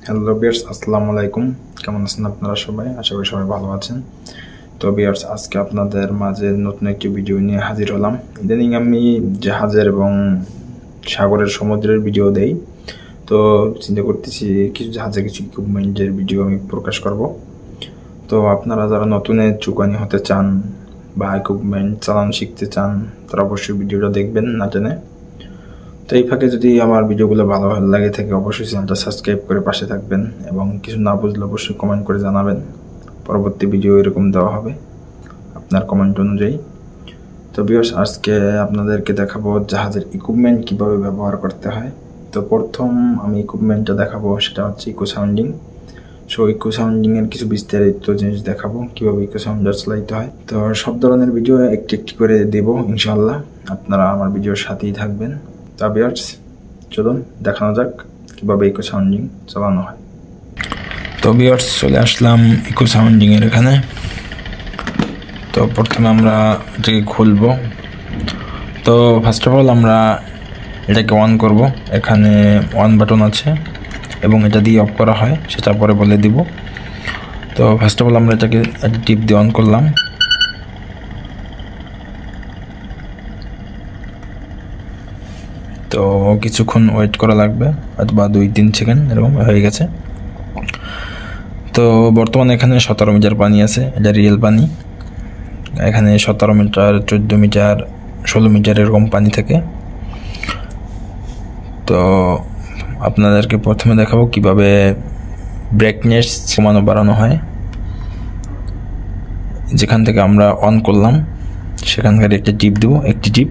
Hello viewers, আসসালামু আলাইকুম। কেমন আছেন আপনারা সবাই? আশা করি সবাই ভালো আছেন। তো ভিউয়ার্স, আজকে আপনাদের মাঝে নতুন একটি ভিডিও নিয়ে হাজির হলাম। ইদানিং আমি জাহাজের এবং সাগরের সমুদ্রের ভিডিও দেই, তো চিন্তা করতেছি কিছু জাহাজের কিছু ইকুইপমেন্টের ভিডিও আমি প্রকাশ করব। তো আপনারা যারা নতুন চুকানি হতে চান বা ইকুইপমেন্ট চালানো শিখতে চান, তারা অবশ্যই ভিডিওটা দেখবেন না টেনে। তো এই ফাঁকে যদি আমার ভিডিওগুলো ভালো লাগে থাকে অবশ্যই চ্যানেলটা সাবস্ক্রাইব করে পাশে থাকবেন এবং কিছু না বুঝলে অবশ্যই কমেন্ট করে জানাবেন। পরবর্তী ভিডিও এরকম দেওয়া হবে আপনার কমেন্ট অনুযায়ী। তো ভিউয়ার্স, আজকে আপনাদেরকে দেখাবো জাহাজের ইকুইপমেন্ট কিভাবে ব্যবহার করতে হয়। তো প্রথম আমি ইকুইপমেন্টটা দেখাবো, সেটা হচ্ছে ইকো সাউন্ডিং। সো ইকো সাউন্ডিংয়ের কিছু বিস্তারিত জিনিস দেখাবো, কীভাবে ইকো সাউন্ডার চালাইতে হয়। তো সব ধরনের ভিডিও একটি একটি করে দেবো ইনশাআল্লাহ, আপনারা আমার ভিডিওর সাথেই থাকবেন। তো ভিউয়ার্স, চলুন দেখানো যাক কীভাবে ইকো সাউন্ডিং চালানো হয়। তো ভিউয়ার্স, চলে আসলাম ইকো সাউন্ডিংয়ের এখানে। তো প্রথমে আমরা এটাকে খুলবো। তো ফার্স্ট অফ অল আমরা এটাকে অন করব। এখানে অন বাটন আছে এবং এটা দিয়ে অফ করা হয়, সেটা পরে বলে দিব। তো ফার্স্ট অফ অল আমরা এটাকে টিপ দিয়ে অন করলাম। তো কিছুক্ষণ ওয়েট করা লাগবে, অথবা 2-3 সেকেন্ড এরকম হয়ে গেছে। তো বর্তমানে এখানে 17 মিটার পানি আছে, এটা রিয়েল পানি। এখানে 17 মিটার, 14 মিটার, 16 মিটার এরকম পানি থাকে। তো আপনাদেরকে প্রথমে দেখাবো কিভাবে ব্রাইটনেস কমানো বাড়ানো হয়। যেখান থেকে আমরা অন করলাম সেখানকার একটা টিপ দেবো, একটি টিপ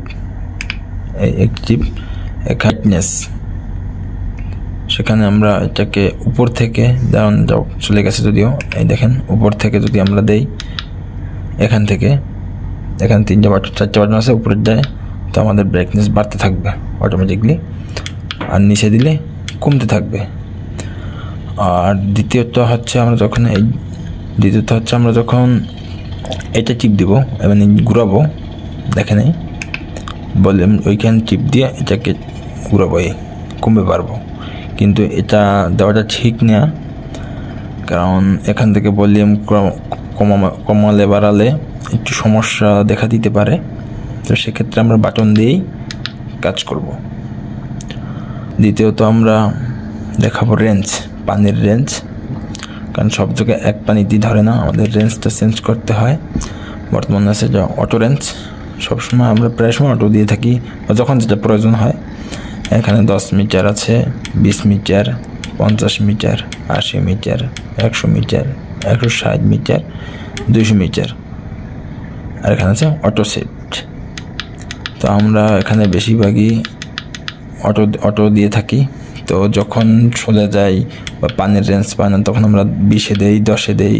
ব্রাইটনেস। সেখানে আমরা এটাকে উপর থেকে চলে গেছে যদিও, এই দেখেন উপর থেকে যদি আমরা দেই, এখানে 3টে বাটন 4টে বাটন আছে, উপরের দেয় তো আমাদের ব্রাইটনেস বাড়তে থাকবে অটোমেটিকলি, আর নিচে দিলে কমতে থাকবে। আর দ্বিতীয়ত হচ্ছে আমরা যখন এটা টিপ দিব এবং ঘুরাবো, দেখেন এই ভলিউম ওইখানে টিপ দিয়ে এটাকে ঘুরাবো, কমবে পারবো। কিন্তু এটা দেওয়াটা ঠিক না, কারণ এখান থেকে ভলিউম কমালে বাড়ালে একটু সমস্যা দেখা দিতে পারে। তো সেক্ষেত্রে আমরা বাটন দিয়েই কাজ করব। দ্বিতীয়ত আমরা দেখাবো পানির রেঞ্জ, কারণ সব জায়গায় এক পানিতেই ধরে না, আমাদের রেঞ্জটা চেঞ্জ করতে হয়। বর্তমানে আছে যা অটো রেঞ্জ, সবসময় আমরা প্রায় সময় অটো দিয়ে থাকি যখন যেটা প্রয়োজন হয়। এখানে 10 মিটার আছে, 20 metre, 50 metre, 80 metre, 100 metre, 160 metre, 200 metre, আর এখানে আছে অটো সেট। তো আমরা এখানে বেশিরভাগই অটো দিয়ে থাকি। তো যখন চলে যাই বা পানির রেঞ্জ পাই না, তখন আমরা 20-এ দেই, 10-এ দেই,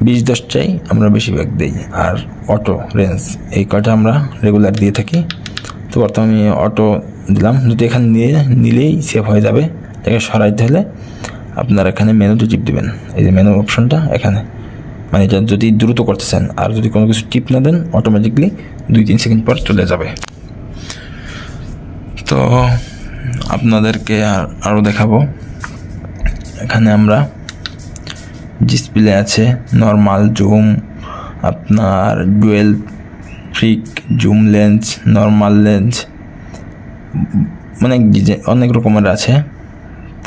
20-10 চাই আমরা বেশিরভাগ দেই। আর অটো রেঞ্জ এই কটা আমরা রেগুলার দিয়ে থাকি। তো বর্তমানে আমি অটো দিলাম, যদি এখানে নিলেই সেভ হয়ে যাবে। এটাকে সরাইতে হলে আপনার এখানে মেনুতে টিপ দেবেন, এই যে মেনু অপশনটা এখানে, মানে এটা যদি দ্রুত করতে চান। আর যদি কোনো কিছু টিপ না দেন, অটোমেটিকলি 2-3 সেকেন্ড পর চলে যাবে। তো আপনাদেরকে আরও দেখাবো, এখানে আমরা ডিসপ্লে আছে নর্মাল, জুম, আপনার dual freak, zoom lens, normal lens, অনেক রকমের আছে।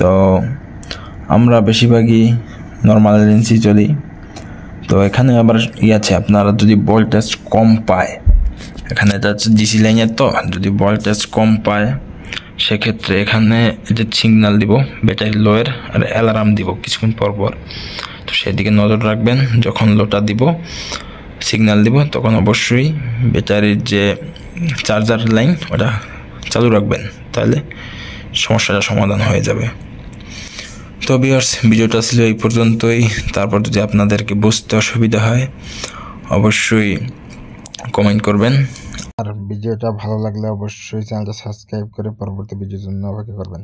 তো আমরা বেশিরভাগই নর্মাল লেন্সই চলি। তো এখানে আবার আছে, আপনারা যদি ভোল্টেজ কম পায়, এখানে এটা হচ্ছে ডিসি লাইনের, তো যদি ভোল্টেজ কম পায় সেক্ষেত্রে এখানে যে সিগন্যাল দিব ব্যাটারি লোয়ের, আর অ্যালার্ম দিব কিছুক্ষণ পর। তো সেদিকে নজর রাখবেন। যখন লোটা দিব, সিগন্যাল দিব, তখন অবশ্যই ব্যাটারির যে চার্জার লাইন ওটা চালু রাখবেন, তাহলে সমস্যাটা সমাধান হয়ে যাবে। তো ভিউয়ার্স, ভিডিওটা ছিল এই পর্যন্তই। তারপর যদি আপনাদেরকে বুঝতে অসুবিধা হয় অবশ্যই কমেন্ট করবেন, আর ভিডিওটা ভালো লাগলে অবশ্যই চ্যানেলটা সাবস্ক্রাইব করে পরবর্তী ভিডিওর জন্য অপেক্ষা করবেন।